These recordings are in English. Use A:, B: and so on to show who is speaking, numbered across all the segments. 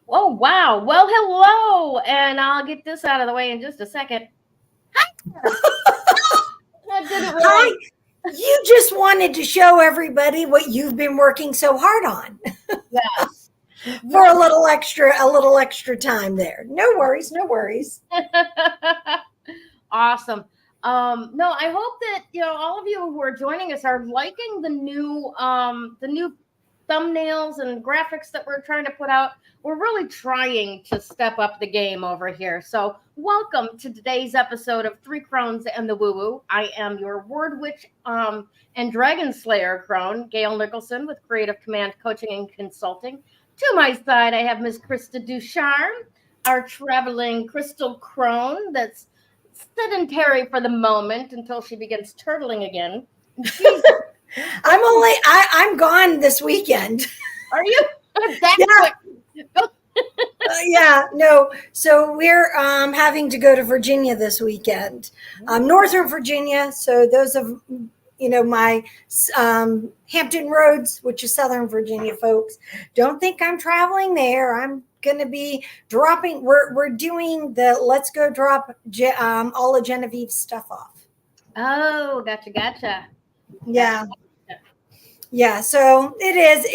A: Oh, wow. Well, hello. And I'll get this out of the way in just a second. Hi.
B: Hi. You just wanted to show everybody what you've been working so hard on.
A: Yes.
B: For a little extra time there. No worries.
A: Awesome. No, I hope that, all of you who are joining us are liking the new thumbnails and graphics that we're trying to put out. We're really trying to step up the game over here. So welcome to today's episode of Three Crones and the Woo Woo. I am your Word Witch and Dragon Slayer crone, Gayle Nicholson, with Creative Command Coaching and Consulting. To my side, I have Miss Krista Ducharme, our traveling crystal crone that's sedentary for the moment until she begins turtling again.
B: I'm gone this weekend.
A: Are you?
B: Yeah, no. So we're having to go to Virginia this weekend, Northern Virginia. So those of my Hampton Roads, which is Southern Virginia folks, don't think I'm traveling there. I'm going to be dropping. We're doing the Let's Go drop all of Genevieve's stuff off.
A: Oh, gotcha.
B: Yeah, so it is.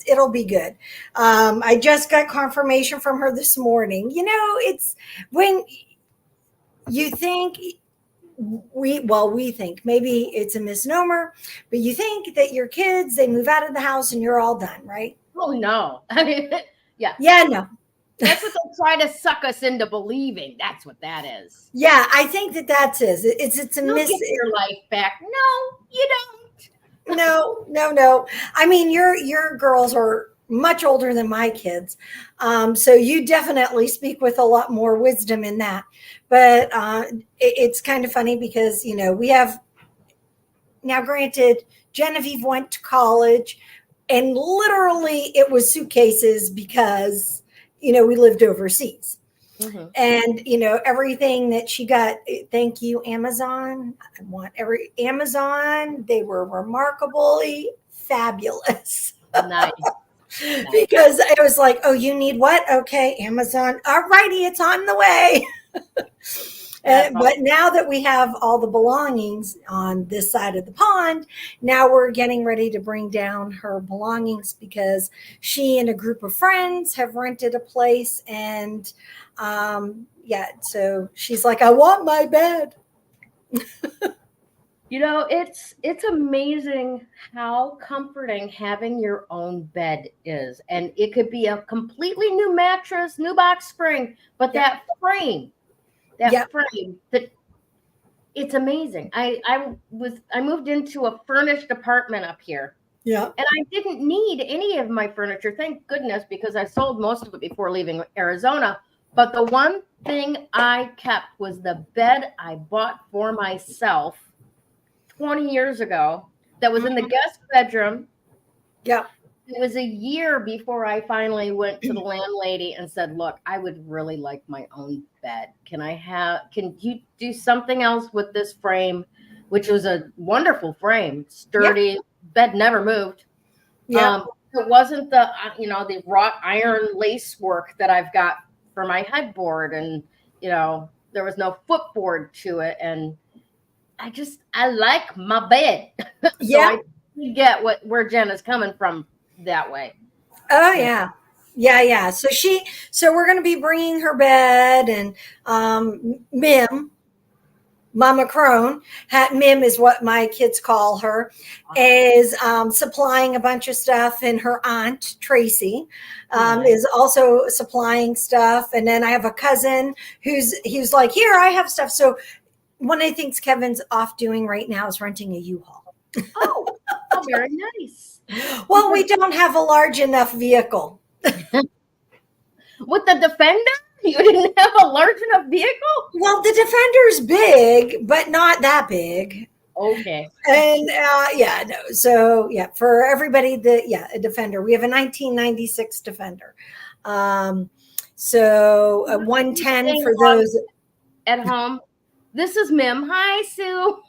B: It'll be good. I just got confirmation from her this morning. It's when you think we think maybe it's a misnomer, but you think that your kids, they move out of the house and you're all done, right?
A: Oh no. I mean, yeah.
B: Yeah, no.
A: That's what they try to suck us into believing. That's what that is.
B: Yeah, I think that's it. It's a
A: You'll get your life back. No, you don't.
B: No. I mean, your girls are much older than my kids. So you definitely speak with a lot more wisdom in that. But it's kind of funny because, we have now, granted, Genevieve went to college and literally it was suitcases because, we lived overseas. Mm-hmm. And, everything that she got, thank you, Amazon. I want every Amazon. They were remarkably fabulous.
A: Nice.
B: Because it was like, oh, you need what? Okay, Amazon. All righty, it's on the way. But now that we have all the belongings on this side of the pond, now we're getting ready to bring down her belongings because she and a group of friends have rented a place. And so she's like, I want my bed.
A: It's amazing how comforting having your own bed is. And it could be a completely new mattress, new box spring, but that frame, it's amazing. I moved into a furnished apartment up here.
B: Yeah.
A: And I didn't need any of my furniture, thank goodness, because I sold most of it before leaving Arizona. But the one thing I kept was the bed I bought for myself 20 years ago that was in the guest bedroom.
B: Yeah.
A: It was a year before I finally went to the landlady and said, look, I would really like my own bed. Can you do something else with this frame, which was a wonderful frame, sturdy, bed never moved.
B: Yeah.
A: It wasn't the wrought iron lace work that I've got for my headboard. And, there was no footboard to it. And I like my bed. So I get where Jen is coming from that way.
B: Oh yeah. So we're going to be bringing her bed, and Mim, Mama Crone, Mim is what my kids call her, is supplying a bunch of stuff, and her aunt Tracy is also supplying stuff. And then I have a cousin he's like, here, I have stuff. So one of the things Kevin's off doing right now is renting a U-Haul.
A: Oh, Oh, very nice.
B: Well, we don't have a large enough vehicle.
A: With the Defender, you didn't have a large enough vehicle?
B: Well, the Defender's big, but not that big.
A: Okay.
B: And yeah, no. So yeah, for everybody, a Defender. We have a 1996 Defender. So a 110 for those
A: at home. This is Mim. Hi, Sue.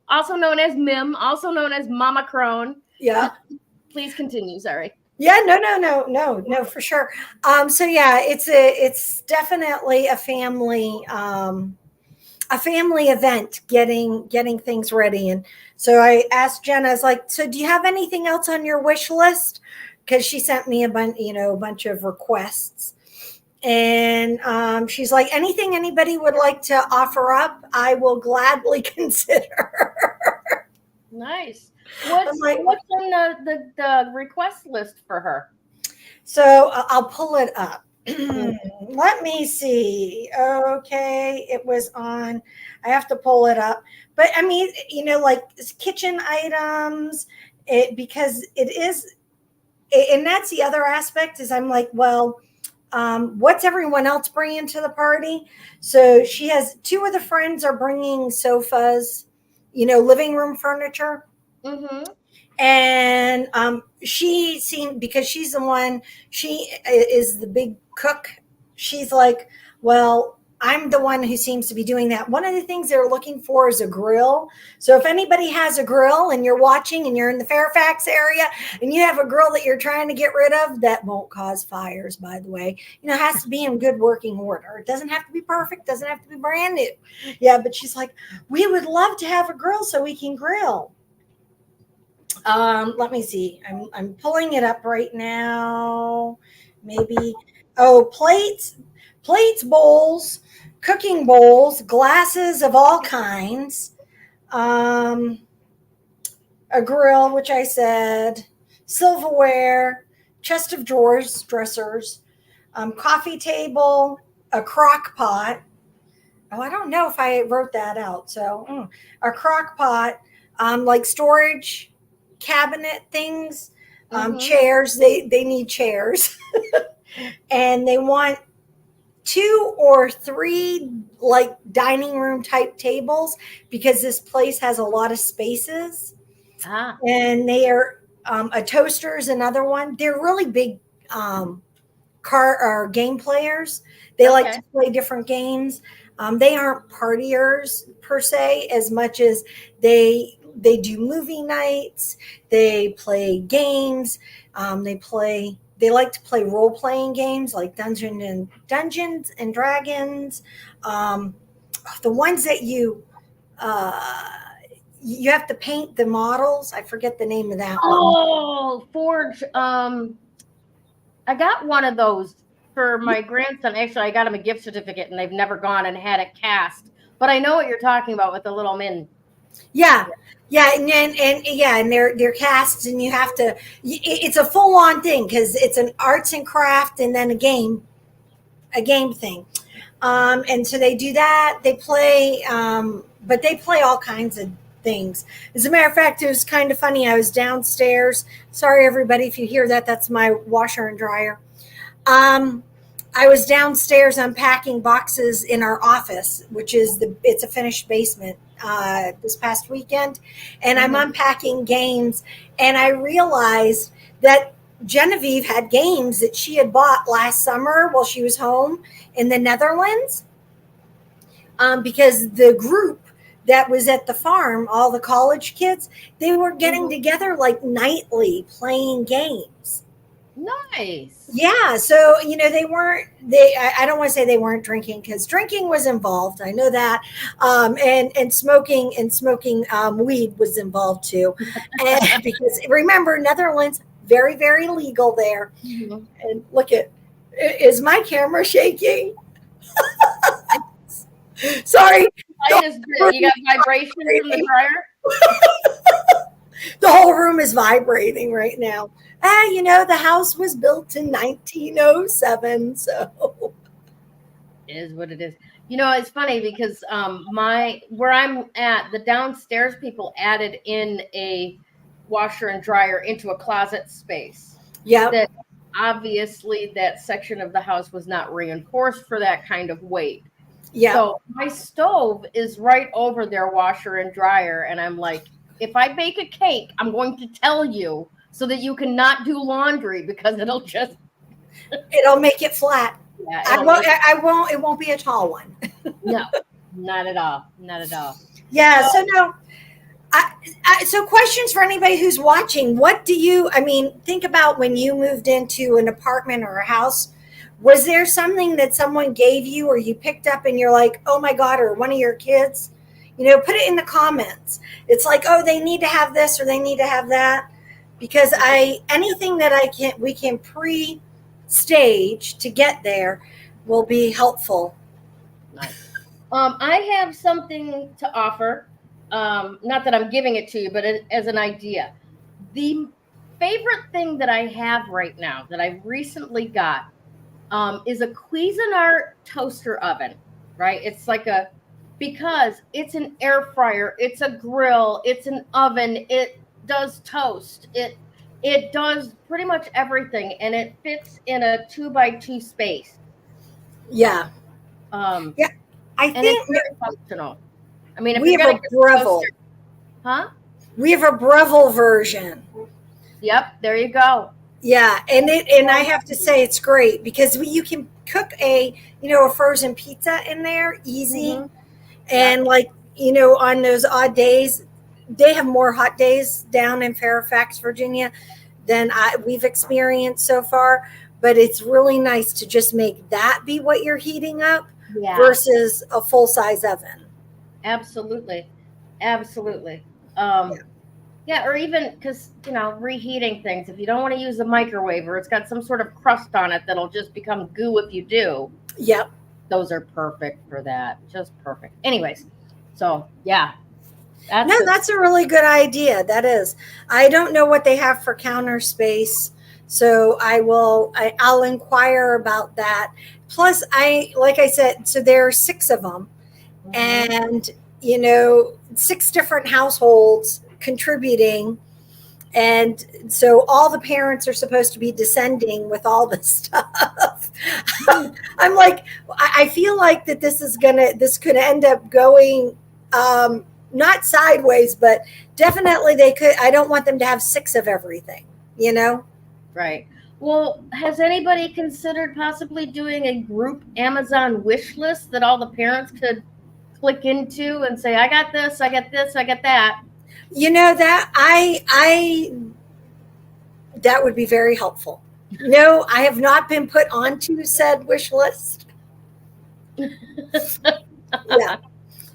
A: Also known as Mim, also known as Mama Crone.
B: Yeah.
A: Please continue. Sorry.
B: Yeah, no, for sure. So yeah, it's definitely a family event, getting things ready. And so I asked Jenna, I was like, so do you have anything else on your wish list? Because she sent me a bunch of requests. And she's like, anything anybody would like to offer up, I will gladly consider.
A: Nice. What's on the request list for her?
B: So I'll pull it up. Let me see. Okay, it was on. I have to pull it up. But I mean, like kitchen items, because it is, and that's the other aspect is I'm like, well, what's everyone else bringing to the party? So she has two of the friends are bringing sofas, living room furniture.
A: Mm-hmm.
B: And she seemed, because she's the one, she is the big cook. She's like, well, I'm the one who seems to be doing that. One of the things they're looking for is a grill. So if anybody has a grill and you're watching and you're in the Fairfax area and you have a grill that you're trying to get rid of, that won't cause fires, by the way, it has to be in good working order. It doesn't have to be perfect. Doesn't have to be brand new. Yeah. But she's like, we would love to have a grill so we can grill. Let me see. I'm pulling it up right now. Maybe, plates, bowls, cooking bowls, glasses of all kinds, a grill, which I said, silverware, chest of drawers, dressers, coffee table, a crock pot. Oh, I don't know if I wrote that out. So a crock pot, like storage cabinet things, chairs. They need chairs. And they want 2 or 3 like dining room type tables because this place has a lot of spaces. And they are a toaster is another one. They're really big car or game players. They like to play different games. They aren't partiers per se as much as they do movie nights. They play games. They like to play role-playing games like Dungeons and Dragons. The ones that you have to paint the models. I forget the name of that one.
A: Oh, Forge. I got one of those for my grandson. Actually, I got him a gift certificate, and they've never gone and had it cast. But I know what you're talking about with the little men.
B: Yeah, and they're casts, and you have to. It's a full on thing because it's an arts and craft, and then a game thing. And so they do that. They play, but they play all kinds of things. As a matter of fact, it was kind of funny. I was downstairs. Sorry, everybody, if you hear that. That's my washer and dryer. I was downstairs unpacking boxes in our office, which is it's a finished basement, this past weekend. And I'm unpacking games. And I realized that Genevieve had games that she had bought last summer while she was home in the Netherlands. Because the group that was at the farm, all the college kids, they were getting together like nightly playing games.
A: Nice.
B: Yeah. So, I don't want to say they weren't drinking because drinking was involved. I know that. And smoking weed was involved too. And because remember, Netherlands, very, very legal there. Mm-hmm. And look is my camera shaking? Sorry.
A: You got vibration from the dryer?
B: The whole room is vibrating right now. The house was built in 1907, so
A: it is what it is. You know, it's funny because where I'm at, the downstairs people added in a washer and dryer into a closet space.
B: Yeah.
A: That obviously that section of the house was not reinforced for that kind of weight.
B: Yeah.
A: So my stove is right over their washer and dryer, and I'm like, if I bake a cake, I'm going to tell you so that you cannot do laundry because it'll
B: make it flat.
A: yeah,
B: I won't. It won't be a tall one.
A: no, not at all, not at all.
B: Yeah. So no. So questions for anybody who's watching. What do you? I mean, think about when you moved into an apartment or a house. Was there something that someone gave you or you picked up and you're like, oh my God, or one of your kids? You know, put it in the comments. It's like, oh, they need to have this or they need to have that. Because anything that we can pre-stage to get there will be helpful.
A: Nice. I have something to offer. Not that I'm giving it to you, but as an idea. The favorite thing that I have right now that I recently got is a Cuisinart toaster oven, right? It's like because it's an air fryer, it's a grill, it's an oven, it does toast, it does pretty much everything, and it fits in a 2x2 space.
B: Yeah.
A: Yeah. I think it's very functional. I mean, if
B: we have a Breville.
A: Huh?
B: We have a Breville version.
A: Yep, there you go.
B: Yeah, and I have to say it's great because you can cook a frozen pizza in there easy, and like on those odd days, they have more hot days down in Fairfax, Virginia, than we've experienced so far. But it's really nice to just make that be what you're heating up versus a full size oven.
A: Absolutely. Yeah, or even because, reheating things, if you don't want to use a microwave or it's got some sort of crust on it that'll just become goo if you do.
B: Yep.
A: Those are perfect for that. Just perfect. Anyways, so yeah.
B: That's a really good idea. That is. I don't know what they have for counter space, so I'll inquire about that. Plus, like I said, so there are 6 of them, and 6 different households contributing, and so all the parents are supposed to be descending with all this stuff. I'm like, I feel like that this could end up going not sideways, but definitely they could. I don't want them to have 6 of everything,
A: Right. Well, has anybody considered possibly doing a group Amazon wish list that all the parents could click into and say, I got this, I got this, I got that?
B: That that would be very helpful. No, I have not been put onto said wish list.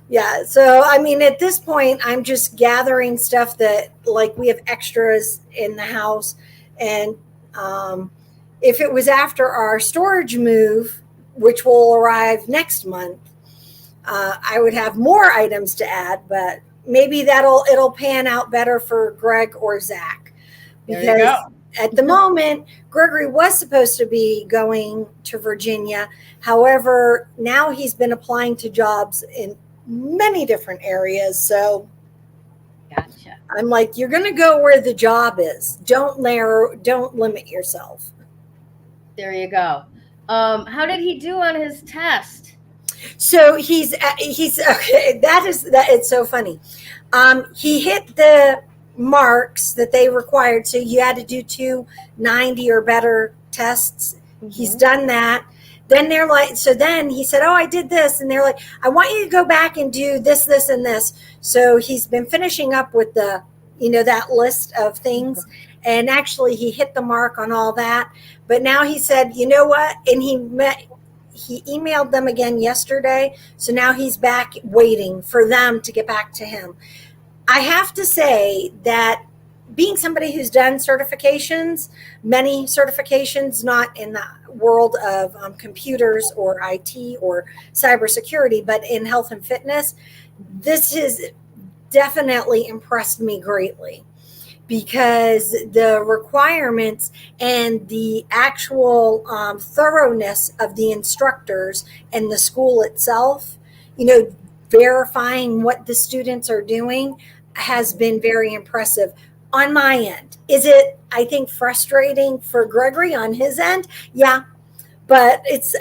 B: Yeah. So, I mean, at this point, I'm just gathering stuff that, like, we have extras in the house. And if it was after our storage move, which will arrive next month, I would have more items to add, but maybe it'll pan out better for Greg or Zach. Because at the moment, Gregory was supposed to be going to Virginia. However, now he's been applying to jobs in many different areas. So
A: gotcha.
B: I'm like, you're going to go where the job is. Don't limit yourself.
A: There you go. How did he do on his test?
B: So he's okay. It's so funny. He hit the marks that they required. So you had to do 290 or better tests. He's done that. Then they're like, so then he said, oh, I did this. And they're like, I want you to go back and do this, this, and this. So he's been finishing up with the, that list of things. And actually he hit the mark on all that. But now he said, you know what? And he emailed them again yesterday. So now he's back waiting for them to get back to him. I have to say that being somebody who's done certifications, many certifications, not in the world of computers or IT or cybersecurity, but in health and fitness, this has definitely impressed me greatly. because the requirements and the actual thoroughness of the instructors and the school itself, verifying what the students are doing has been very impressive on my end. Is it, I think, frustrating for Gregory on his end? Yeah. But it's,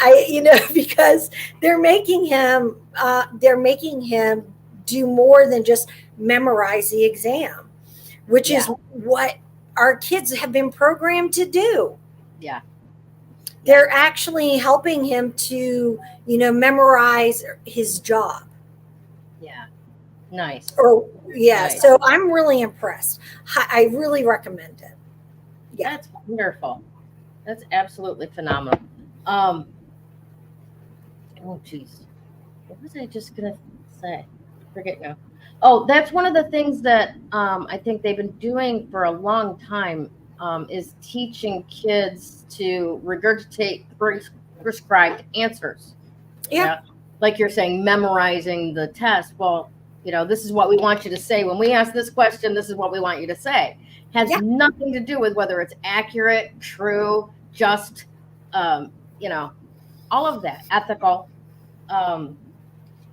B: because they're making him do more than just memorize the exam, which is what our kids have been programmed to do.
A: Yeah.
B: They're actually helping him to, memorize his job.
A: Yeah. Nice.
B: Nice. So I'm really impressed. I really recommend it.
A: Yeah. That's wonderful. That's absolutely phenomenal. Oh geez. What was I just gonna say? Forget now. Oh, that's one of the things that I think they've been doing for a long time, is teaching kids to regurgitate prescribed answers.
B: Yeah.
A: Like you're saying, memorizing the test. Well, this is what we want you to say. When we ask this question, this is what we want you to say. Has nothing to do with whether it's accurate, true, just, all of that, ethical. And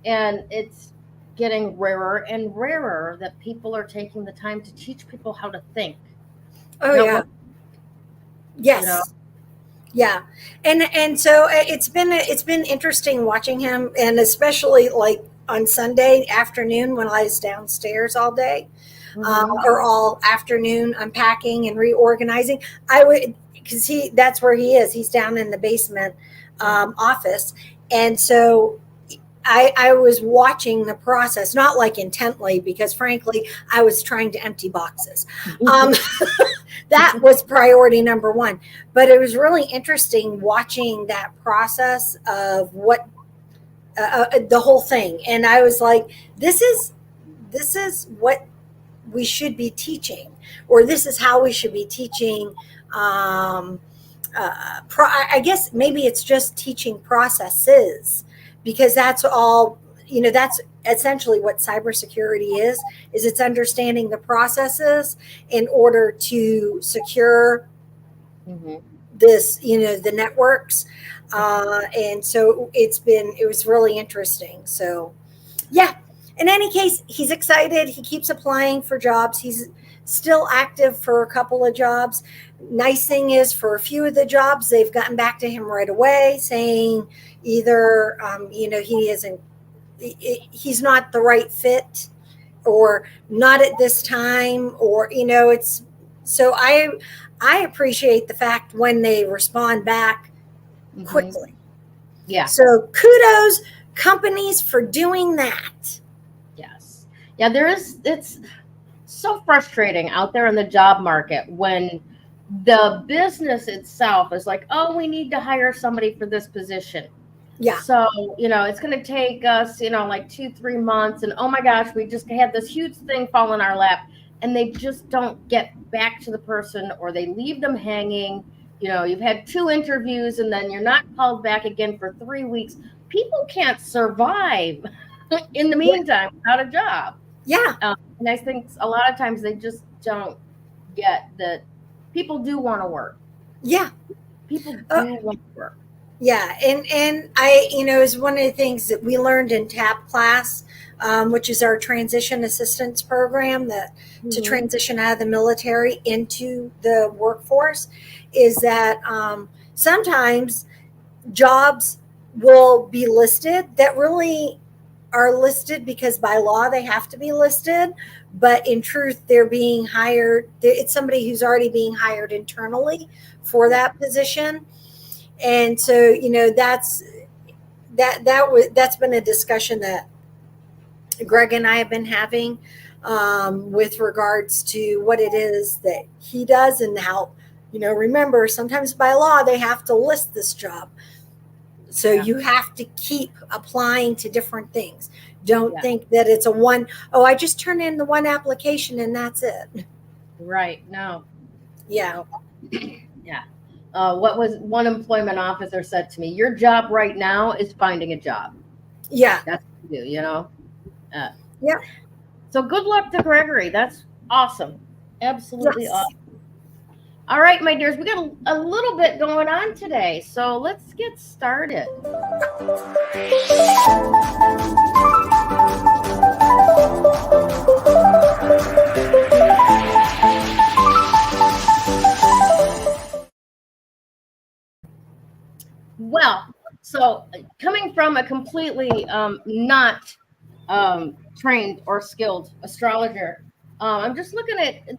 A: it's getting rarer and rarer that people are taking the time to teach people how to think.
B: Yeah. Yes. Yeah. And so it's been interesting watching him, and especially like on Sunday afternoon when I was downstairs all day, or all afternoon unpacking and reorganizing. I would, because that's where he is. He's down in the basement office. And so I was watching the process, not like intently, because frankly, I was trying to empty boxes. That was priority number one. But it was really interesting watching that process of what the whole thing. And I was like, this is what we should be teaching, or this is how we should be teaching. I guess maybe it's just teaching processes, because that's all, that's essentially what cybersecurity is it's understanding the processes in order to secure this, the networks. And so it was really interesting. So yeah, in any case, he's excited. He keeps applying for jobs. He's still active for a couple of jobs. Nice thing is, for a few of the jobs, they've gotten back to him right away saying either, he's not the right fit, or not at this time, or, it's, so I appreciate the fact when they respond back quickly.
A: Yeah.
B: So kudos companies for doing that.
A: Yes. Yeah, it's so frustrating out there in the job market when the business itself is like, oh, we need to hire somebody for this position.
B: Yeah.
A: So, it's going to take us, like 2-3 months. And oh my gosh, we just had this huge thing fall in our lap, and they just don't get back to the person, or they leave them hanging. You've had 2 interviews and then you're not called back again for 3 weeks. People can't survive in the meantime without a job.
B: Yeah.
A: And I think a lot of times they just don't get that people do want to work.
B: Yeah.
A: People do want to work.
B: Yeah. And I, is one of the things that we learned in TAP class, which is our transition assistance program to transition out of the military into the workforce, is that sometimes jobs will be listed that really are listed because by law they have to be listed, but in truth they're being hired. It's somebody who's already being hired internally for that position. And so, that's been a discussion that Greg and I have been having with regards to what it is that he does, and how, remember, sometimes by law they have to list this job. So you have to keep applying to different things. Don't think that it's I just turn in the one application and that's it.
A: Right. No.
B: Yeah.
A: Yeah. What was one employment officer said to me, your job right now is finding a job.
B: Yeah.
A: That's what you do,
B: Yeah.
A: So good luck to Gregory. That's awesome. Absolutely
B: Yes.
A: awesome. All right, my dears, we got a little bit going on today, so let's get started. Well, so coming from a completely not trained or skilled astrologer, I'm just looking at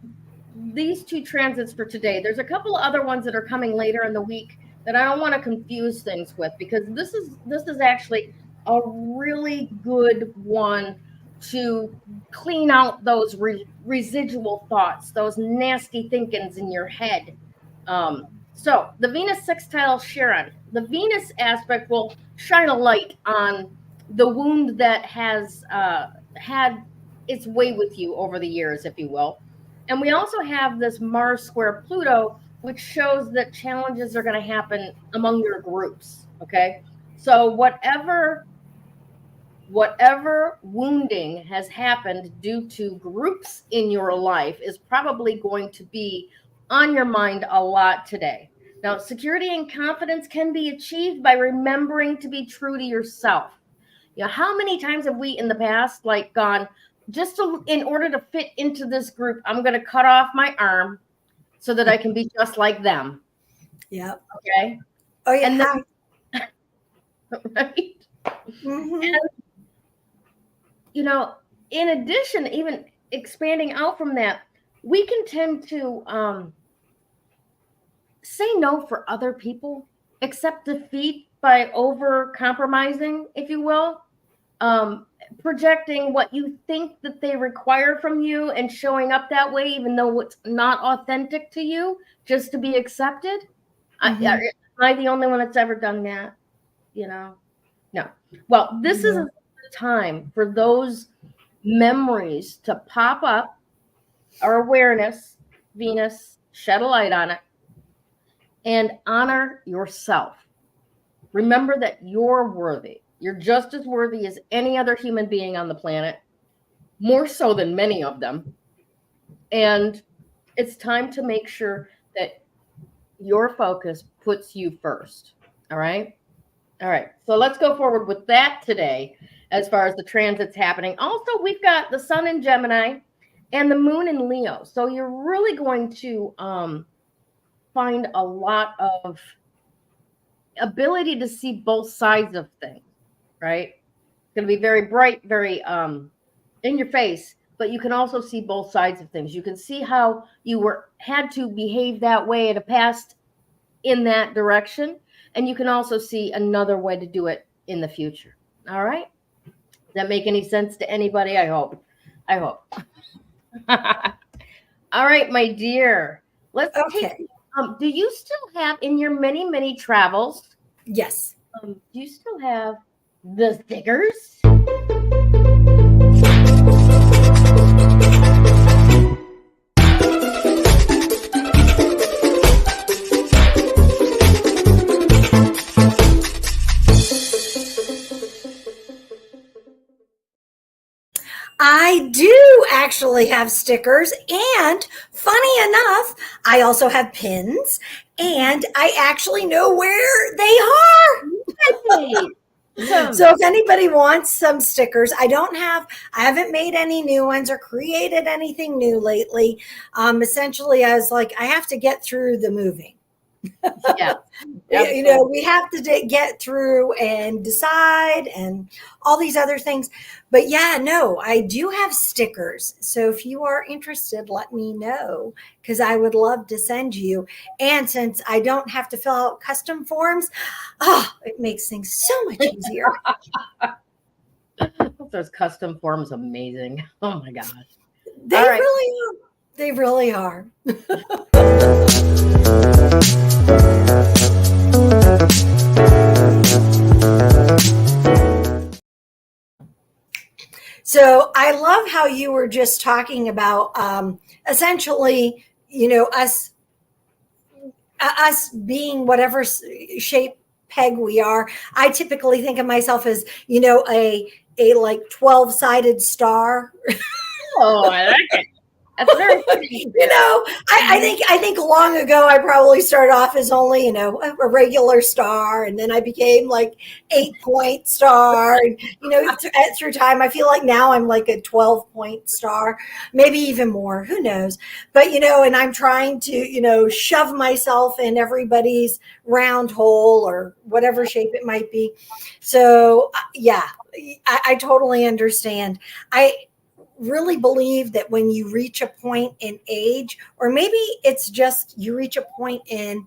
A: these two transits for today. There's a couple of other ones that are coming later in the week that I don't want to confuse things with, because this is actually a really good one to clean out those residual thoughts, those nasty thinkings in your head. So the Venus sextile Chiron, the Venus aspect will shine a light on the wound that has had its way with you over the years, if you will. And we also have this Mars square Pluto, which shows that challenges are going to happen among your groups. Okay. So whatever wounding has happened due to groups in your life is probably going to be on your mind a lot today. Now, security and confidence can be achieved by remembering to be true to yourself. You know, how many times have we in the past like gone, in order to fit into this group, I'm going to cut off my arm so that I can be just like them.
B: Yeah.
A: Okay.
B: Oh yeah.
A: And then, right.
B: Mm-hmm.
A: And, you know, in addition, even expanding out from that, we can tend to say no for other people, accept defeat by over compromising, if you will. Projecting what you think that they require from you and showing up that way, even though it's not authentic to you, just to be accepted.
B: Mm-hmm.
A: Am I the only one that's ever done that? You know, no. Well, this is a time for those memories to pop up, our awareness, Venus, shed a light on it, and honor yourself. Remember that you're worthy. You're just as worthy as any other human being on the planet, more so than many of them. And it's time to make sure that your focus puts you first. All right. All right. So let's go forward with that today as far as the transits happening. Also, we've got the sun in Gemini and the moon in Leo. So you're really going to find a lot of ability to see both sides of things. Right? It's going to be very bright, very in your face, but you can also see both sides of things. You can see how you had to behave that way in the past in that direction, and you can also see another way to do it in the future. All right? Does that make any sense to anybody? I hope. All right, my dear. Let's take. Do you still have in your many travels?
B: Yes.
A: Do you still have the stickers?
B: I do actually have stickers, and funny enough, I also have pins, and I actually know where they are. So if anybody wants some stickers, I haven't made any new ones or created anything new lately. Essentially, I was like, I have to get through the moving.
A: Yeah.
B: You know, we have to get through and decide and all these other things. But yeah, no, I do have stickers. So if you are interested, let me know, because I would love to send you. And since I don't have to fill out custom forms, it makes things so much easier.
A: Those custom forms, amazing. Oh my gosh.
B: They really are. They really are. So I love how you were just talking about essentially, you know, us being whatever shape peg we are. I typically think of myself as, you know, a like 12-sided star.
A: Oh, I like it. That's very pretty.
B: I think long ago I probably started off as only, a regular star, and then I became like 8-point star. And, through time, I feel like now I'm like a 12-point star, maybe even more. Who knows? But and I'm trying to shove myself in everybody's round hole or whatever shape it might be. So yeah, I totally understand. I really believe that when you reach a point in age, or maybe it's just you reach a point in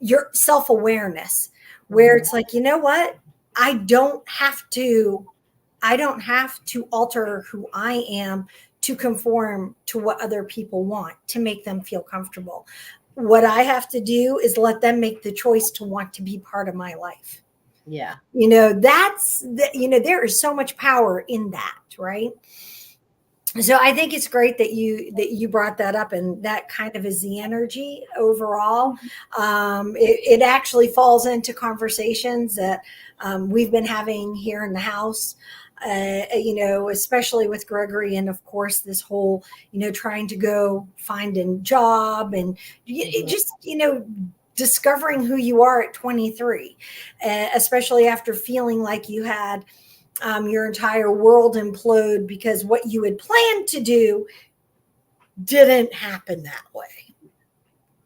B: your self-awareness where it's like, you know what, I don't have to alter who I am to conform to what other people want to make them feel comfortable. What I have to do is let them make the choice to want to be part of my life.
A: Yeah.
B: There is so much power in that, right? So I think it's great that you brought that up, and that kind of is the energy overall. It actually falls into conversations that we've been having here in the house, especially with Gregory, and of course this whole, trying to go find a job, and it just, discovering who you are at 23, especially after feeling like you had your entire world implode because what you had planned to do didn't happen that way.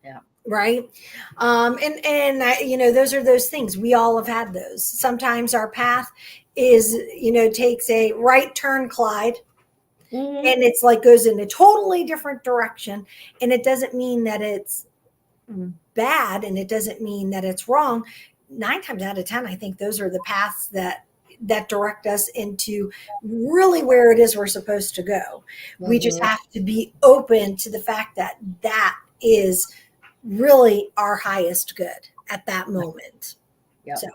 A: Yeah.
B: Right. Those are those things. We all have had those. Sometimes our path is, takes a right turn, Clyde. Mm-hmm. And it's like goes in a totally different direction. And it doesn't mean that it's bad, and it doesn't mean that it's wrong. 9 times out of 10, I think those are the paths that direct us into really where it is we're supposed to go. Mm-hmm. We just have to be open to the fact that that is really our highest good at that moment. Yep. So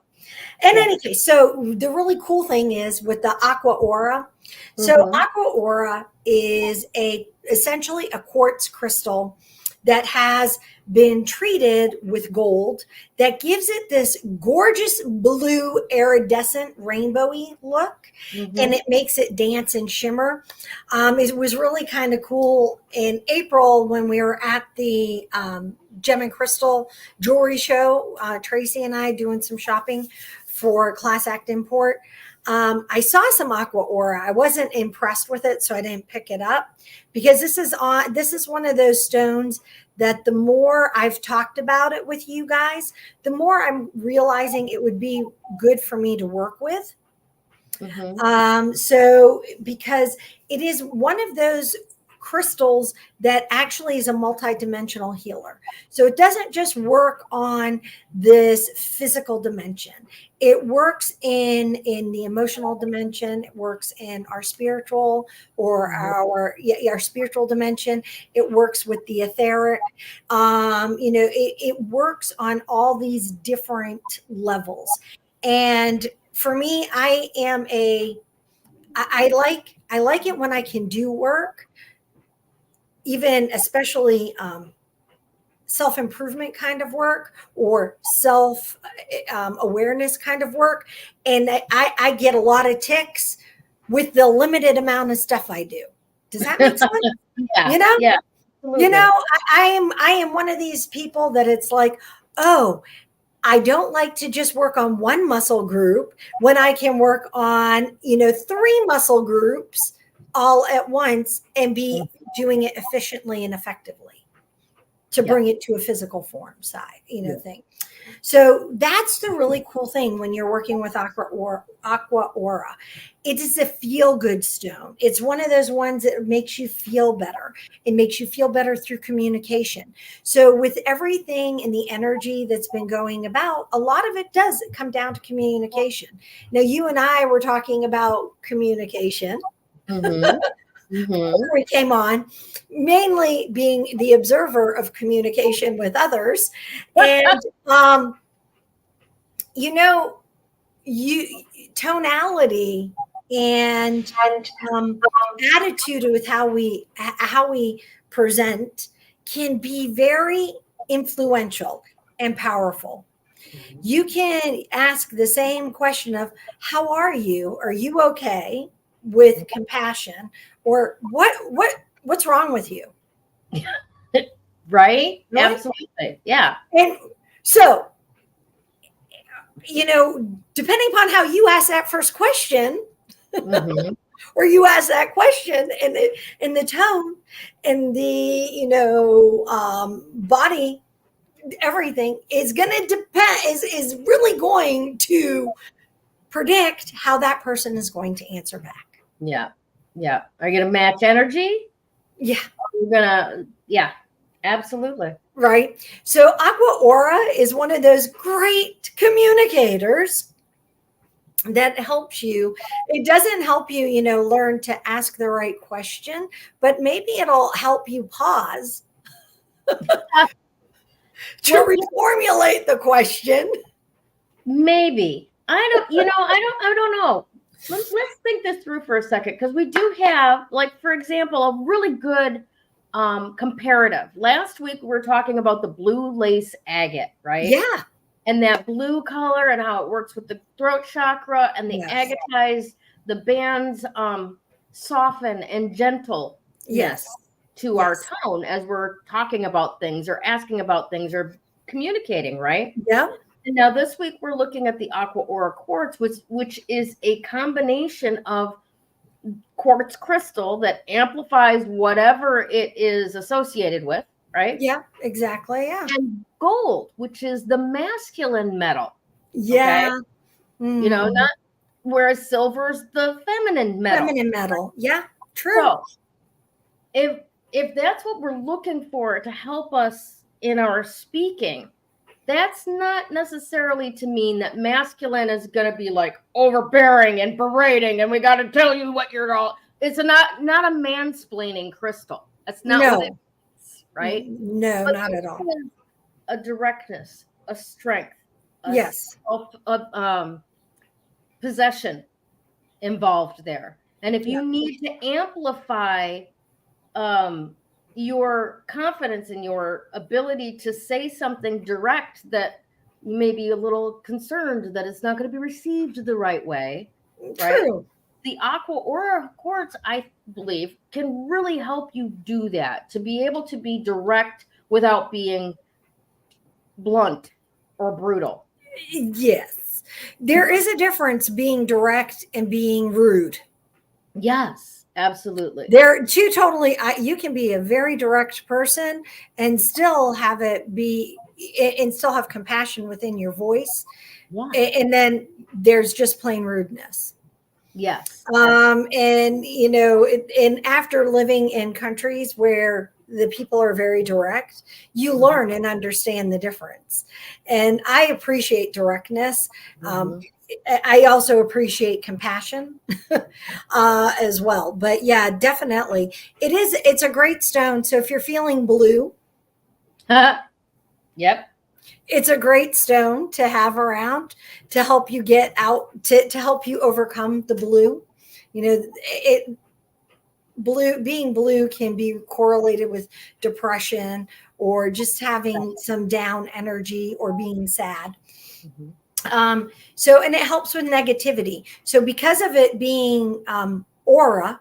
B: in any case, so the really cool thing is with the Aqua Aura. So Aqua Aura is essentially a quartz crystal that has been treated with gold that gives it this gorgeous blue iridescent rainbowy look, and it makes it dance and shimmer. It was really kind of cool in April when we were at the Gem and Crystal jewelry show, Tracy and I doing some shopping for Class Act Import. I saw some Aqua Aura. I wasn't impressed with it, so I didn't pick it up, because this is one of those stones that the more I've talked about it with you guys, the more I'm realizing it would be good for me to work with. So because it is one of those crystals that actually is a multidimensional healer. So it doesn't just work on this physical dimension. It works in the emotional dimension. It works in our spiritual or our spiritual dimension. It works with the etheric. It works on all these different levels. And for me, I like it when I can do work, even especially self-improvement kind of work or self-awareness kind of work. And I get a lot of ticks with the limited amount of stuff I do. Does that make sense?
A: Yeah. Yeah. Absolutely.
B: I am one of these people that it's like, oh, I don't like to just work on one muscle group when I can work on, 3 muscle groups all at once and be doing it efficiently and effectively to bring it to a physical form side, thing. So that's the really cool thing when you're working with Aqua Aura. It is a feel-good stone. It's one of those ones that makes you feel better. It makes you feel better through communication. So with everything in the energy that's been going about, a lot of it does come down to communication. Now, you and I were talking about communication. Before we came on, mainly being the observer of communication with others. And, tonality and attitude with how we present can be very influential and powerful. You can ask the same question of, how are you? Are you okay? With compassion, or what what's wrong with you?
A: Right?
B: Right?
A: Absolutely. Yeah.
B: And so, depending upon how you ask that first question,
A: Mm-hmm.
B: or you ask that question in the tone and the body, everything is going to depend, is really going to predict how that person is going to answer back.
A: Yeah. Yeah. Are you going to match energy?
B: Yeah.
A: You're going to, yeah, absolutely.
B: Right. So Aqua Aura is one of those great communicators that helps you. It doesn't help you, learn to ask the right question, but maybe it'll help you pause to reformulate the question.
A: Maybe. I don't know. Let's think this through for a second, because we do have, like, for example, a really good comparative. Last week we were talking about the blue lace agate, right?
B: Yeah.
A: And that blue color and how it works with the throat chakra, and the
B: Yes.
A: agatize, the bands soften and gentle to our tone as we're talking about things or asking about things or communicating, right?
B: Yeah.
A: And now this week we're looking at the Aqua Aura Quartz, which is a combination of quartz crystal that amplifies whatever it is associated with, right?
B: Yeah, exactly. Yeah.
A: And gold, which is the masculine metal.
B: Yeah.
A: Okay? Not, whereas silver's the feminine metal.
B: Feminine metal. Yeah, true.
A: So if that's what we're looking for to help us in our speaking, that's not necessarily to mean that masculine is going to be like overbearing and berating and we got to tell you what you're all. It's not a mansplaining crystal. That's not what it is, right?
B: No, but not at all.
A: A directness, a strength, a possession involved there. And if you need to amplify your confidence in your ability to say something direct that you may be a little concerned that it's not going to be received the right way, right?
B: True.
A: The Aqua Aura Quartz, I believe, can really help you do that, to be able to be direct without being blunt or brutal.
B: Yes. There is a difference being direct and being rude.
A: Yes, absolutely.
B: They're two totally, you can be a very direct person and still have it be, and still have compassion within your voice.
A: Yeah.
B: And then there's just plain rudeness.
A: Yes.
B: And, and after living in countries where the people are very direct, you learn and understand the difference. And I appreciate directness. I also appreciate compassion as well. But yeah, definitely. It's a great stone. So if you're feeling blue,
A: yep.
B: It's a great stone to have around to help you get out, to help you overcome the blue. Being blue can be correlated with depression or just having some down energy or being sad. And it helps with negativity. So because of it being aura,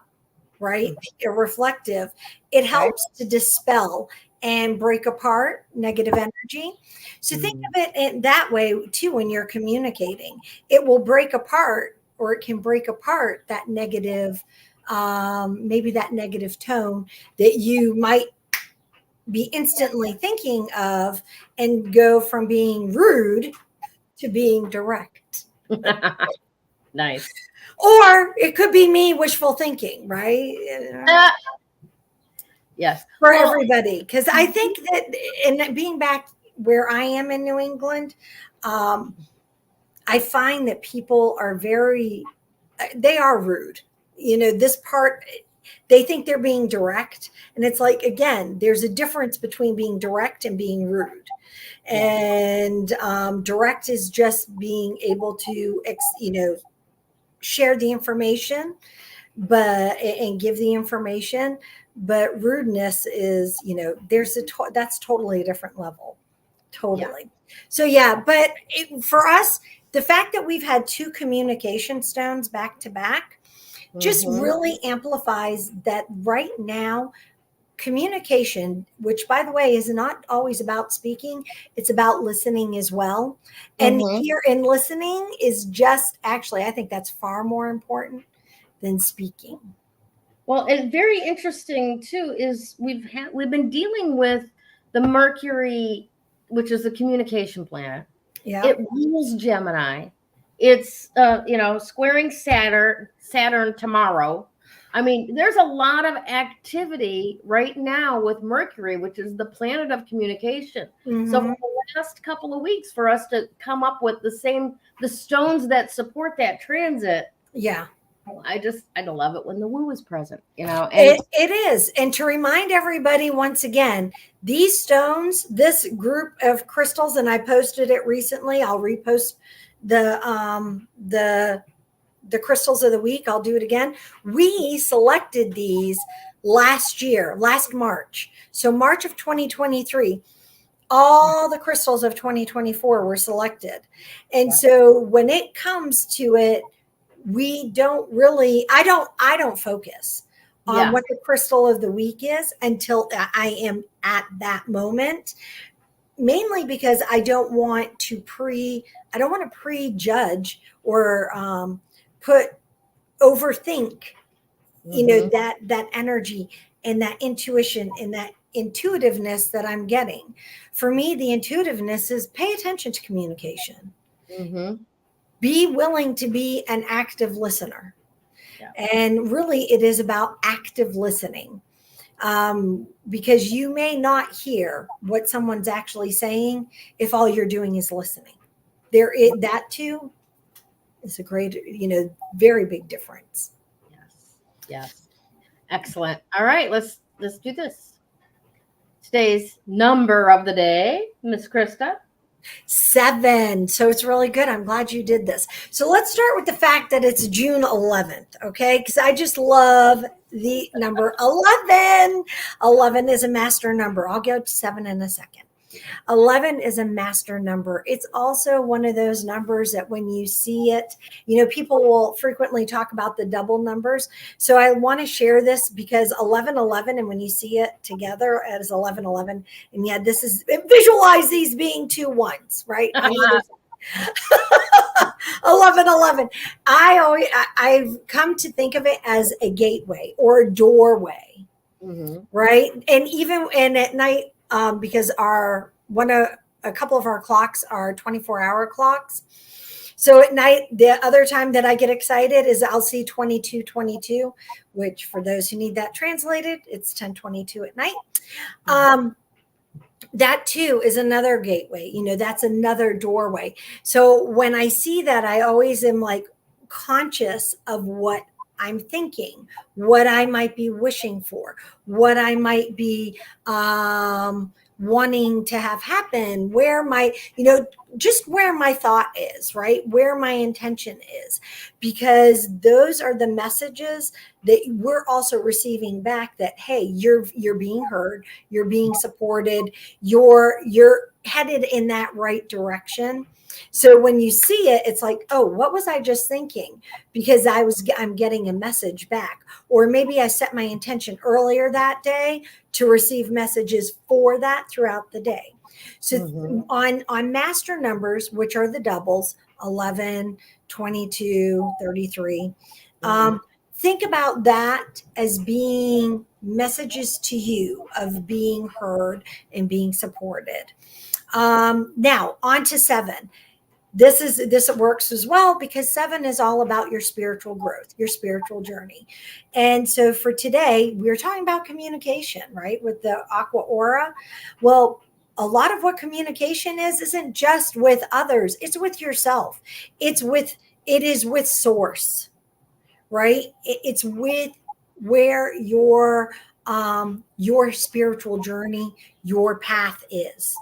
B: right, reflective, it helps to dispel and break apart negative energy. So think of it in that way too when you're communicating. It will break apart, or it can break apart that negative, maybe that negative tone that you might be instantly thinking of, and go from being rude to being direct.
A: Nice.
B: Or it could be me wishful thinking, right?
A: Yes.
B: For everybody. Because I think that, and being back where I am in New England, I find that people are they are rude. This part, they think they're being direct. And it's like, again, there's a difference between being direct and being rude. And direct is just being able to, share the information, and give the information. But rudeness is, that's totally a different level. Totally. Yeah. So yeah, but for us, the fact that we've had two communication stones back to back, just
A: Mhm.
B: really amplifies that right now. Communication, which by the way is not always about speaking, it's about listening as well. And
A: Mhm.
B: here in listening is just actually, I think that's far more important than speaking.
A: Well, and very interesting too is we've been dealing with the Mercury, which is the communication planet.
B: Yeah.
A: It rules Gemini. It's squaring Saturn tomorrow. I mean, there's a lot of activity right now with Mercury, which is the planet of communication. So for
B: Hmm.
A: the last couple of weeks, for us to come up with the stones that support that transit,
B: Yeah.
A: I love it when the woo is present, and
B: It is. And to remind everybody once again, these stones, this group of crystals, and I posted it recently. I'll repost the the crystals of the week. I'll do it again. We selected these last year, last March. So March of 2023, all the crystals of 2024 were selected. And
A: yeah,
B: so when it comes to it, we don't really, I don't focus on
A: yeah,
B: what the crystal of the week is until I am at that moment, mainly because I don't want to prejudge or put overthink,
A: hmm,
B: that energy and that intuition and that intuitiveness that I'm getting. For me, the intuitiveness is pay attention to communication,
A: hmm,
B: be willing to be an active listener.
A: yeah,
B: And really it is about active listening, because you may not hear what someone's actually saying if all you're doing is listening. That too is a great, very big difference.
A: yes, yes, excellent. All right, let's do this. Today's number of the day, Miss Krista.
B: 7. So it's really good. I'm glad you did this. So let's start with the fact that it's June 11th, okay? Because I just love the number 11. 11 is a master number. I'll go to 7 in a second. 11 is a master number. It's also one of those numbers that when you see it, people will frequently talk about the double numbers. So I want to share this because 1111, and when you see it together as 1111, and yeah, visualize these being 2 ones, right? On either side. 1111. I've come to think of it as a gateway or a doorway,
A: Hmm.
B: right? And at night, because a couple of our clocks are 24-hour clocks. So at night, the other time that I get excited is I'll see 2222, which for those who need that translated, it's 10:22 at night. Um, that too is another gateway. That's another doorway. So when I see that, I always am like conscious of what I'm thinking, what I might be wishing for, what I might be wanting to have happen, just where my thought is, right? Where my intention is, because those are the messages that we're also receiving back that, hey, you're being heard, you're being supported, you're headed in that right direction. So when you see it, it's like, oh, what was I just thinking? Because I'm getting a message back. Or maybe I set my intention earlier that day to receive messages for that throughout the day. So
A: Hmm.
B: on master numbers, which are the doubles, 11, 22, 33,
A: Hmm.
B: think about that as being messages to you of being heard and being supported. Now on to 7. This works as well because 7 is all about your spiritual growth, your spiritual journey. And so for today, we're talking about communication, right? With the Aqua Aura. Well, a lot of what communication isn't just with others, it's with yourself. It is with source, right? It's with where your spiritual journey, your path is,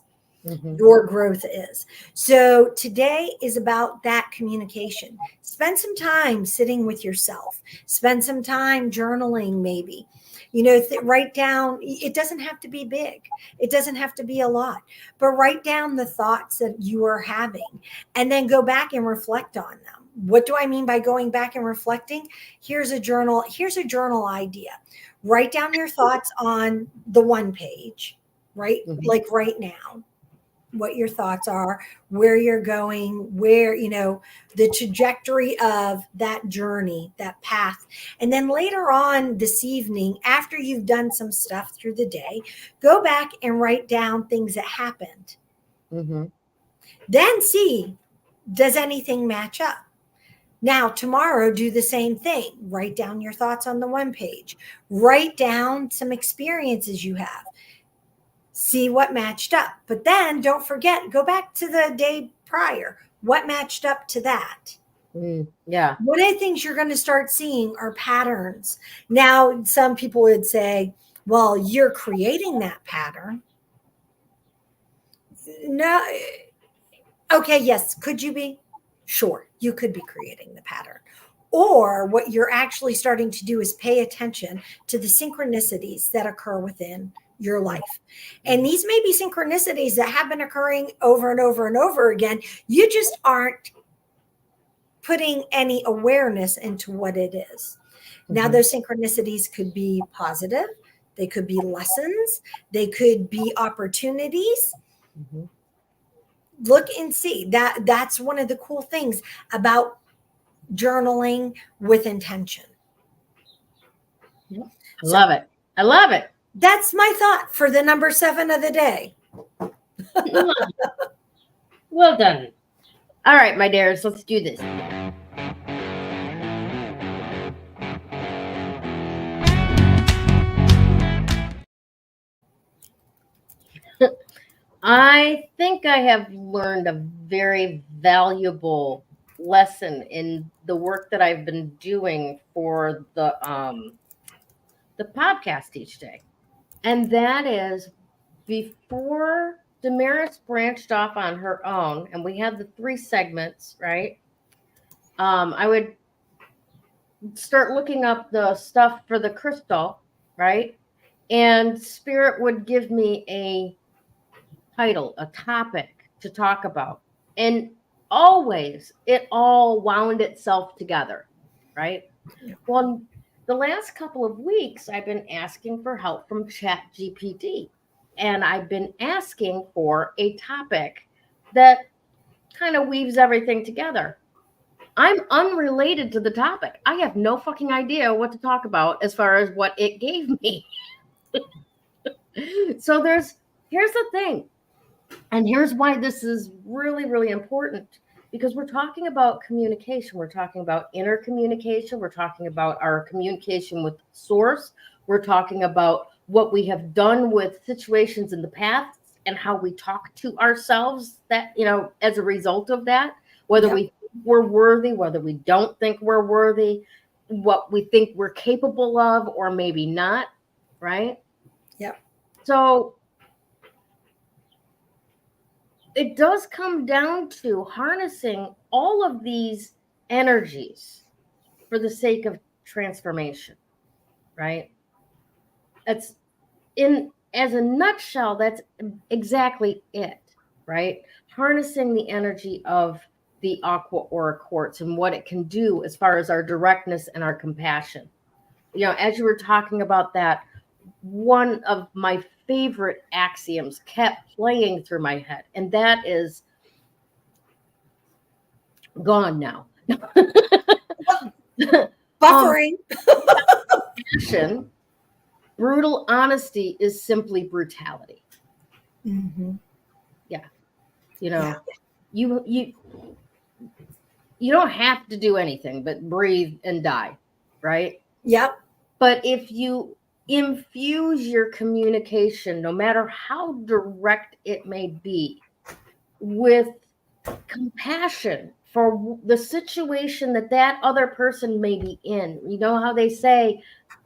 A: Hmm.
B: your growth is. So today is about that communication. Spend some time sitting with yourself. Spend some time journaling, maybe. Write down, it doesn't have to be big. It doesn't have to be a lot, but write down the thoughts that you are having and then go back and reflect on them. What do I mean by going back and reflecting? Here's a journal idea. Write down your thoughts on the one page, right? Like right now, what your thoughts are, where you're going, where, the trajectory of that journey, that path. And then later on this evening, after you've done some stuff through the day, go back and write down things that happened. Then see, does anything match up? Now, tomorrow, do the same thing. Write down your thoughts on the one page. Write down some experiences you have. See what matched up. But then don't forget, go back to the day prior. What matched up to that?
A: Yeah.
B: One of the things you're going to start seeing are patterns. Now, some people would say, well, you're creating that pattern. No. Okay, yes. Could you be? Sure, you could be creating the pattern. Or what you're actually starting to do is pay attention to the synchronicities that occur within your life. And these may be synchronicities that have been occurring over and over and over again. You just aren't putting any awareness into what it is. Now, those synchronicities could be positive. They could be lessons. They could be opportunities. Look and see. That's one of the cool things about journaling with intention.
A: I love it. I love it.
B: That's my thought for the number 7 of the day.
A: Well done. All right, my dears, let's do this. I think I have learned a very valuable lesson in the work that I've been doing for the podcast each day. And that is, before Damaris branched off on her own, and we had the 3 segments, right? I would start looking up the stuff for the crystal, right? And Spirit would give me a title, a topic to talk about. And always it all wound itself together, right? Well, the last couple of weeks, I've been asking for help from ChatGPT. And I've been asking for a topic that kind of weaves everything together. I'm unrelated to the topic. I have no fucking idea what to talk about as far as what it gave me. So here's the thing. And here's why this is really, really important, because we're talking about communication. We're talking about inner communication. We're talking about our communication with source. We're talking about what we have done with situations in the past and how we talk to ourselves that, as a result of that, whether we're worthy, whether we don't think we're worthy, what we think we're capable of, or maybe not, right?
B: Yep.
A: So it does come down to harnessing all of these energies for the sake of transformation, right? As a nutshell, that's exactly it, right? Harnessing the energy of the Aqua Aura Quartz and what it can do as far as our directness and our compassion. As you were talking about that, one of my favorite axioms kept playing through my head, and that is gone now.
B: Buffering.
A: Compassion, brutal honesty is simply brutality. Yeah. You don't have to do anything but breathe and die, right?
B: Yep.
A: But if you infuse your communication, no matter how direct it may be, with compassion for the situation that other person may be in. You know how they say,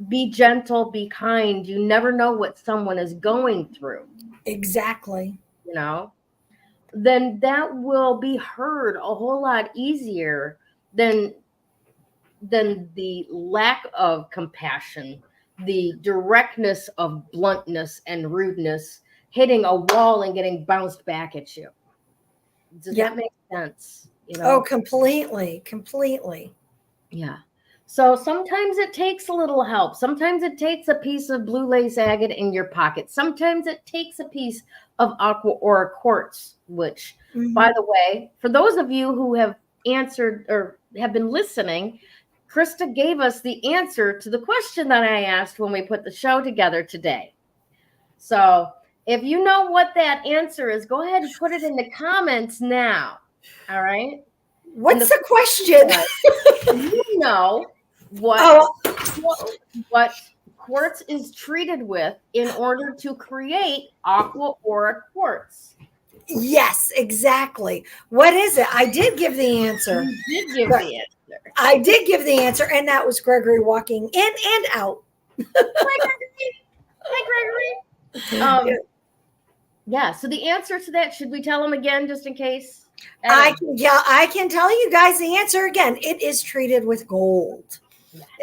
A: be gentle, be kind. You never know what someone is going through.
B: Exactly.
A: Then that will be heard a whole lot easier than the lack of compassion, the directness of bluntness and rudeness, hitting a wall and getting bounced back at you. Does that make sense? you know.
B: Oh, completely.
A: Yeah. So sometimes it takes a little help. Sometimes it takes a piece of blue lace agate in your pocket. Sometimes it takes a piece of Aqua Aura Quartz, which, by the way, for those of you who have answered or have been listening, Krista gave us the answer to the question that I asked when we put the show together today. So if you know what that answer is, go ahead and put it in the comments now. All right.
B: What's the question?
A: You know what quartz is treated with in order to create Aqua Aura Quartz.
B: Yes, exactly. What is it? I did give the answer.
A: You did give the answer.
B: I did give the answer, and that was Gregory walking in and out.
A: Hi, Gregory. Yeah, so the answer to that, should we tell him again just in case?
B: I can tell you guys the answer again. It is treated with gold.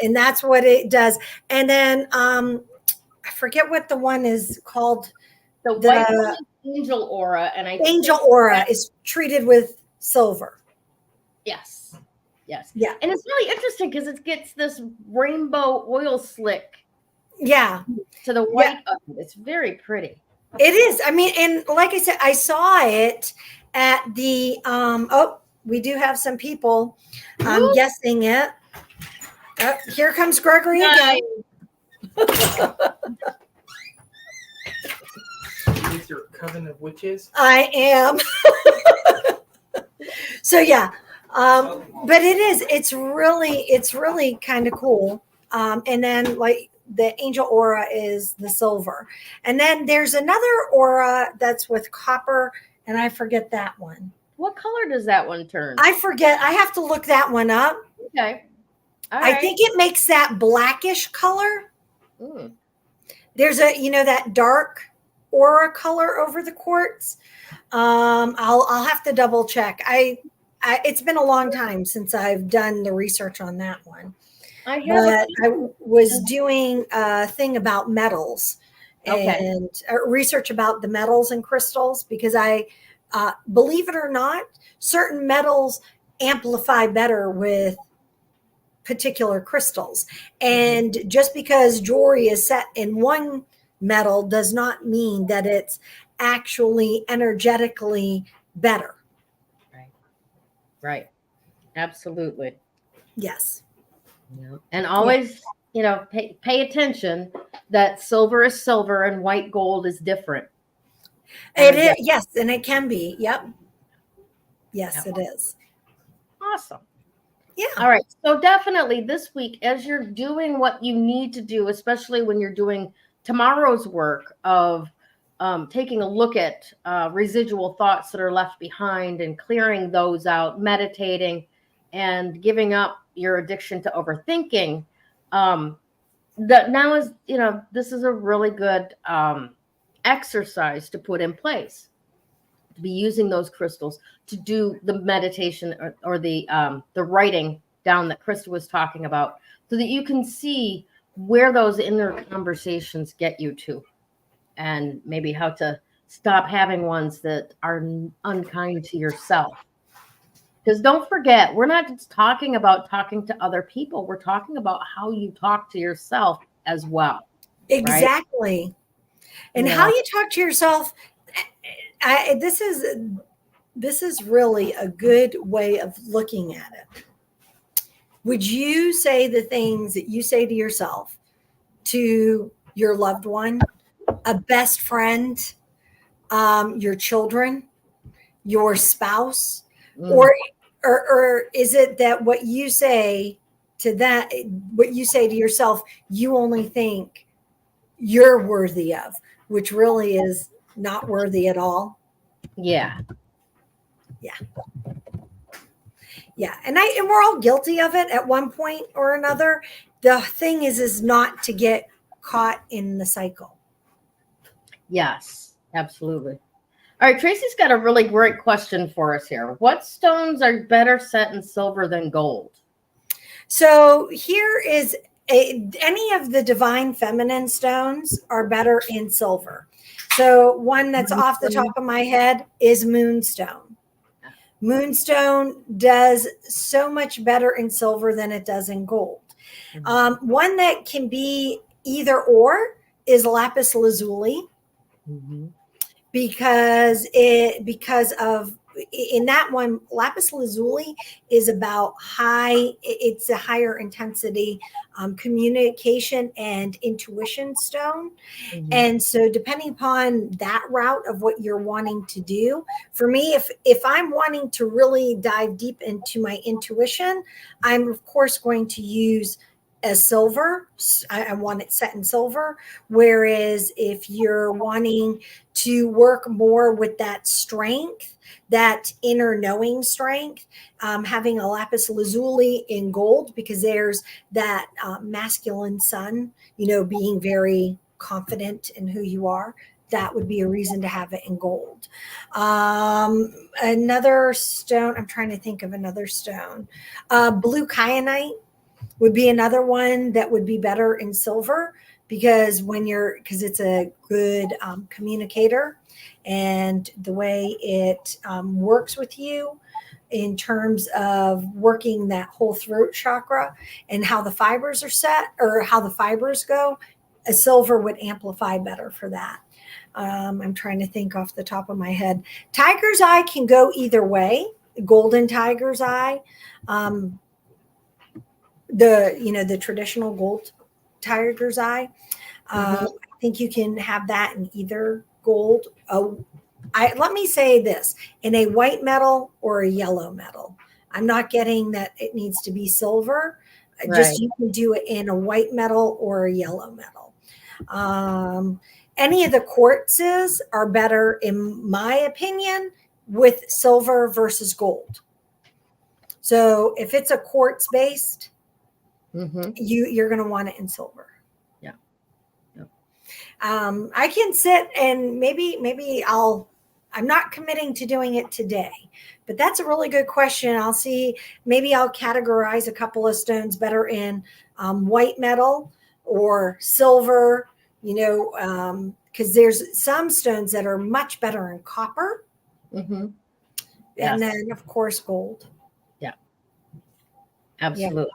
B: And that's what it does. And then I forget what the one is called.
A: The white one is Angel Aura, and
B: Angel Aura is treated with silver.
A: Yes. Yeah. And it's really interesting because it gets this rainbow oil slick.
B: Yeah.
A: To the white of it. It's very pretty.
B: It is. I mean, and like I said, I saw it at the we do have some people guessing it. Here comes Gregory again.
C: Is your coven of witches?
B: I am. So yeah. But it's really kind of cool. And then like the Angel Aura is the silver. And then there's another aura that's with copper, and I forget that one.
A: What color does that one turn?
B: I forget. I have to look that one up.
A: Okay.
B: I think it makes that blackish color. There's that dark aura color over the quartz. I'll have to double check. It's been a long time since I've done the research on that one. I was doing a thing about metals and research about the metals and crystals, because I believe it or not, certain metals amplify better with particular crystals. And just because jewelry is set in one metal does not mean that it's actually energetically better.
A: Right. Absolutely.
B: Yes.
A: And always, pay attention that silver is silver and white gold is different.
B: It is, yes, and it can be. Yep. Yes, it is.
A: Awesome.
B: Yeah.
A: All right. So definitely this week, as you're doing what you need to do, especially when you're doing tomorrow's work of taking a look at residual thoughts that are left behind and clearing those out, meditating, and giving up your addiction to overthinking. Now is, this is a really good exercise to put in place, to be using those crystals to do the meditation or the writing down that Krista was talking about, so that you can see where those inner conversations get you to, and maybe how to stop having ones that are unkind to yourself. Because don't forget, we're not just talking about talking to other people. We're talking about how you talk to yourself as well.
B: Exactly. Right? And how you talk to yourself. This is really a good way of looking at it. Would you say the things that you say to yourself to your loved one, a best friend, your children, your spouse, or is it that what you say to yourself, you only think you're worthy of, which really is not worthy at all?
A: Yeah.
B: And we're all guilty of it at one point or another. The thing is not to get caught in the cycle.
A: Yes, absolutely. All right, Tracy's got a really great question for us here. What stones are better set in silver than gold?
B: So here is any of the divine feminine stones are better in silver. So one that's off the top of my head is moonstone. Moonstone does so much better in silver than it does in gold. One that can be either or is lapis lazuli, because in that one, lapis lazuli is about it's a higher intensity communication and intuition stone. And so depending upon that route of what you're wanting to do, for me, if I'm wanting to really dive deep into my intuition, I'm of course going to use a silver. I want it set in silver. Whereas if you're wanting to work more with that strength, that inner knowing strength, having a lapis lazuli in gold, because there's that masculine sun, being very confident in who you are. That would be a reason to have it in gold. Another stone, I'm trying to think of another stone. Blue kyanite would be another one that would be better in silver, because it's a good communicator, and the way it works with you in terms of working that whole throat chakra and how the fibers are set, or how the fibers go, a silver would amplify better for that. I'm trying to think off the top of my head. Tiger's eye can go either way. Golden tiger's eye. The traditional gold tiger's eye. I think you can have that in either gold. Let me say this, in a white metal or a yellow metal. I'm not getting that it needs to be silver.
A: Right.
B: Just you can do it in a white metal or a yellow metal. Any of the quartzes are better, in my opinion, with silver versus gold. So if it's a quartz based, you're going to want it in silver.
A: Yeah. Yep.
B: I can sit and maybe I'm not committing to doing it today, but that's a really good question. I'll see, maybe I'll categorize a couple of stones better in white metal or silver, because there's some stones that are much better in copper.
A: Yes.
B: And then of course gold.
A: Yeah, absolutely.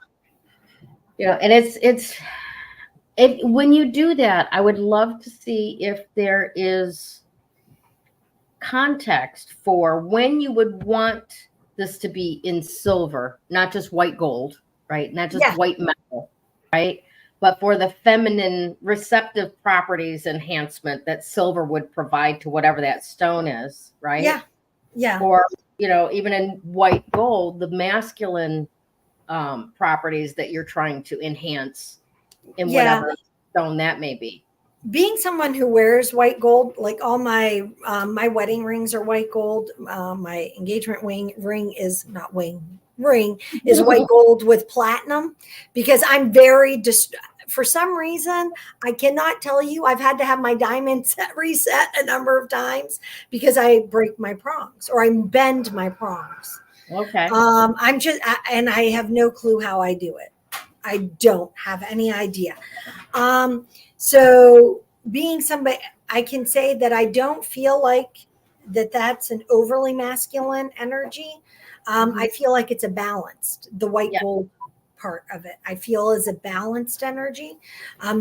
A: And when you do that, I would love to see if there is context for when you would want this to be in silver, not just white gold, right? Not just white metal, right? But for the feminine receptive properties enhancement that silver would provide to whatever that stone is, right?
B: Yeah. Yeah.
A: Or, even in white gold, the masculine properties that you're trying to enhance in whatever stone that may be.
B: Being someone who wears white gold, like all my wedding rings are white gold. My engagement ring is white gold with platinum, because I'm very for some reason, I cannot tell you, I've had to have my diamond reset a number of times because I break my prongs or I bend my prongs.
A: Okay.
B: And I have no clue how I do it. I don't have any idea. So being somebody, I can say that I don't feel like that's an overly masculine energy. I feel like it's the white gold part of it, I feel is a balanced energy.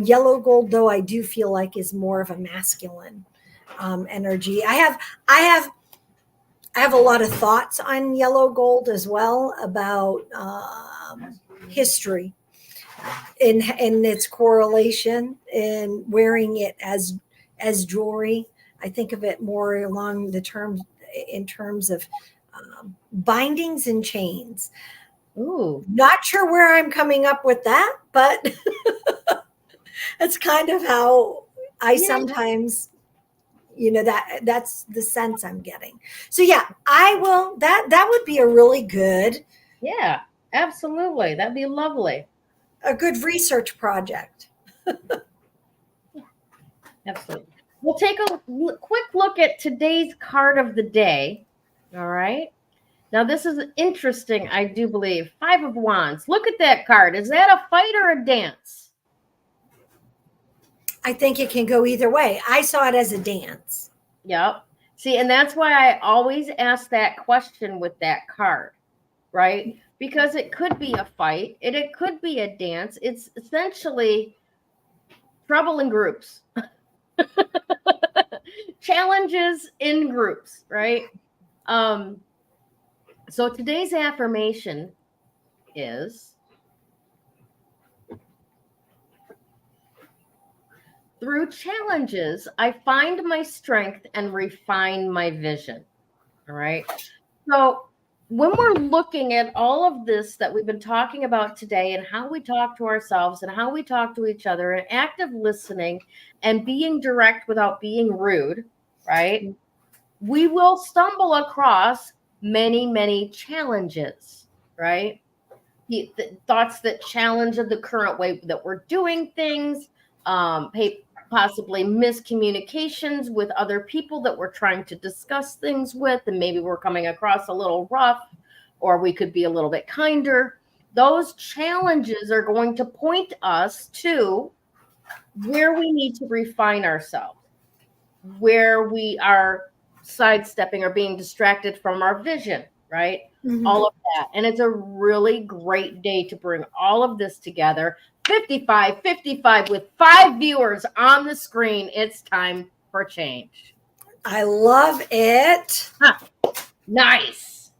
B: Yellow gold, though, I do feel like is more of a masculine energy. I have a lot of thoughts on yellow gold as well, about history in its correlation in wearing it as jewelry. I think of it more along the terms of bindings and chains.
A: Ooh.
B: Not sure where I'm coming up with that, but that's kind of how I sometimes, that's the sense I'm getting. So I will, that would be a really good.
A: Yeah, absolutely. That'd be lovely.
B: A good research project.
A: Absolutely. We'll take a quick look at today's card of the day. All right. Now, this is interesting, I do believe. 5 of Wands. Look at that card. Is that a fight or a dance?
B: I think it can go either way. I saw it as a dance.
A: Yep. See, and that's why I always ask that question with that card, right? Because it could be a fight, it could be a dance. It's essentially trouble in groups, challenges in groups, right? So today's affirmation is, through challenges, I find my strength and refine my vision. All right. So when we're looking at all of this that we've been talking about today and how we talk to ourselves and how we talk to each other and active listening and being direct without being rude, right? We will stumble across many, many challenges, right? The thoughts that challenge the current way that we're doing things, possibly miscommunications with other people that we're trying to discuss things with, and maybe we're coming across a little rough, or we could be a little bit kinder. Those challenges are going to point us to where we need to refine ourselves, where we are sidestepping or being distracted from our vision, right?
B: Mhm.
A: All of that. And it's a really great day to bring all of this together. 55 with 5 viewers on the screen. It's time for change.
B: I love it.
A: Huh. Nice.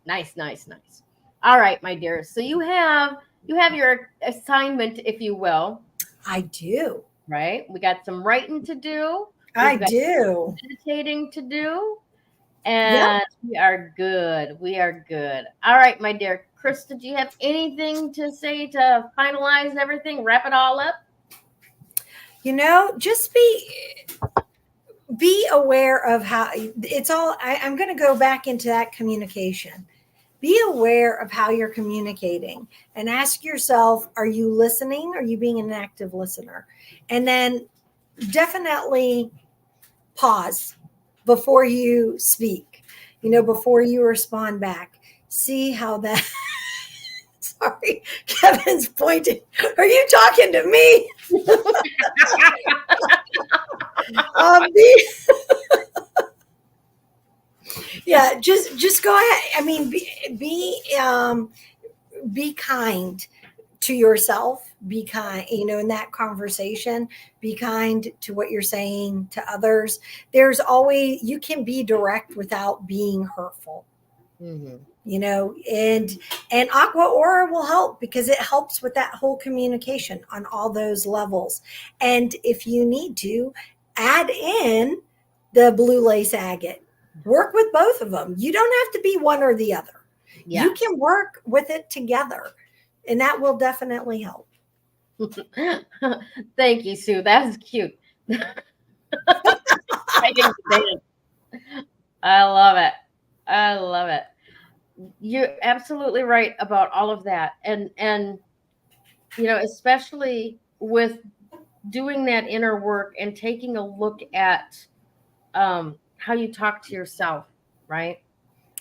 A: All right, my dears. So you have your assignment, if you will.
B: I do.
A: Right? We got some writing to do.
B: I do.
A: Meditating to do. And we are good. All right, my dear Krista, do you have anything to say to finalize everything, wrap it all up?
B: Just be aware of how it's all. I'm going to go back into that communication. Be aware of how you're communicating and ask yourself, are you listening? Are you being an active listener? And then definitely pause before you speak, before you respond back. See how that, sorry, Kevin's pointing. Are you talking to me? Yeah, just go ahead. I mean, be kind to yourself. Be kind, in that conversation. Be kind to what you're saying to others. There's always, you can be direct without being hurtful.
A: Mm-hmm.
B: And Aqua Aura will help because it helps with that whole communication on all those levels. And if you need to, add in the blue lace agate. Work with both of them. You don't have to be one or the other. Yeah. You can work with it together, and that will definitely help.
A: Thank you, Sue. That's cute. I love it. You're absolutely right about all of that. And especially with doing that inner work and taking a look at how you talk to yourself, right?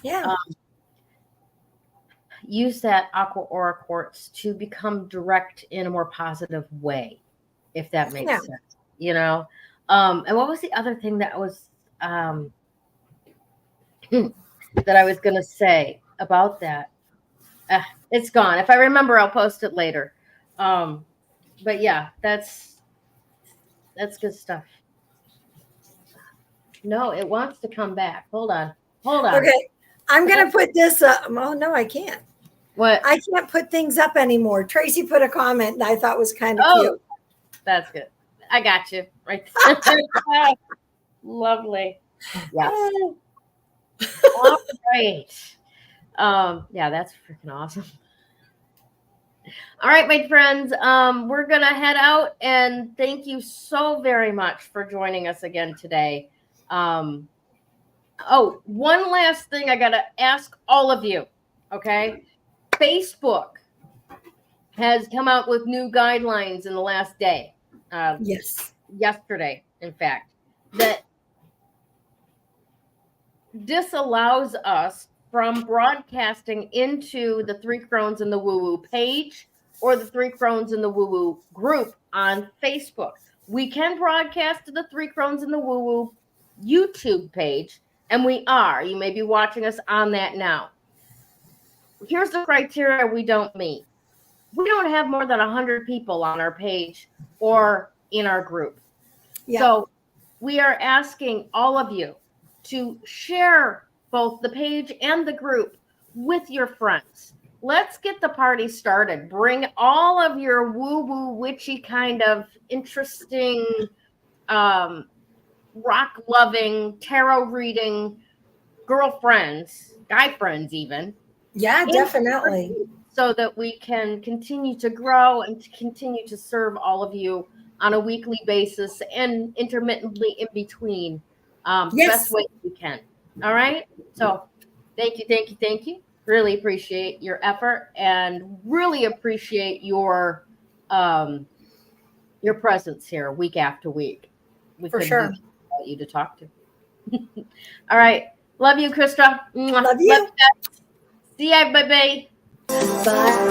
B: Yeah.
A: Use that Aqua Aura Quartz to become direct in a more positive way, if that makes sense. And what was the other thing that was that I was going to say about that? It's gone. If I remember, I'll post it later. But yeah, that's good stuff. No, it wants to come back. Hold on.
B: Okay. I'm going to put this up. Oh, no, I can't.
A: What?
B: I can't put things up anymore. Tracy put a comment that I thought was kind of cute.
A: That's good. I got you right there. Lovely. Yes. All right. Yeah, that's freaking awesome. All right, my friends, we're going to head out, and thank you so very much for joining us again today. One last thing I got to ask all of you, okay? Facebook has come out with new guidelines in the last day.
B: Yes.
A: Yesterday, in fact, that disallows us from broadcasting into the Three Crones in the Woo-Woo page or the Three Crones in the Woo-Woo group on Facebook. We can broadcast to the Three Crones in the Woo-Woo YouTube page, And we are. You may be watching us on that now. Here's the criteria we don't meet. We don't have more than 100 people on our page or in our group.
B: Yeah.
A: So we are asking all of you to share both the page and the group with your friends. Let's get the party started. Bring all of your woo-woo, witchy kind of interesting, rock-loving, tarot reading girlfriends, guy friends even.
B: Yeah, definitely.
A: So that we can continue to grow and to continue to serve all of you on a weekly basis and intermittently in between. Best way we can. All right. So thank you. Really appreciate your effort and really appreciate your presence here week after week. We
B: For sure.
A: Want you to talk to. All right. Love you, Krista.
B: Love you.
A: Love you. See ya, baby.
B: Bye.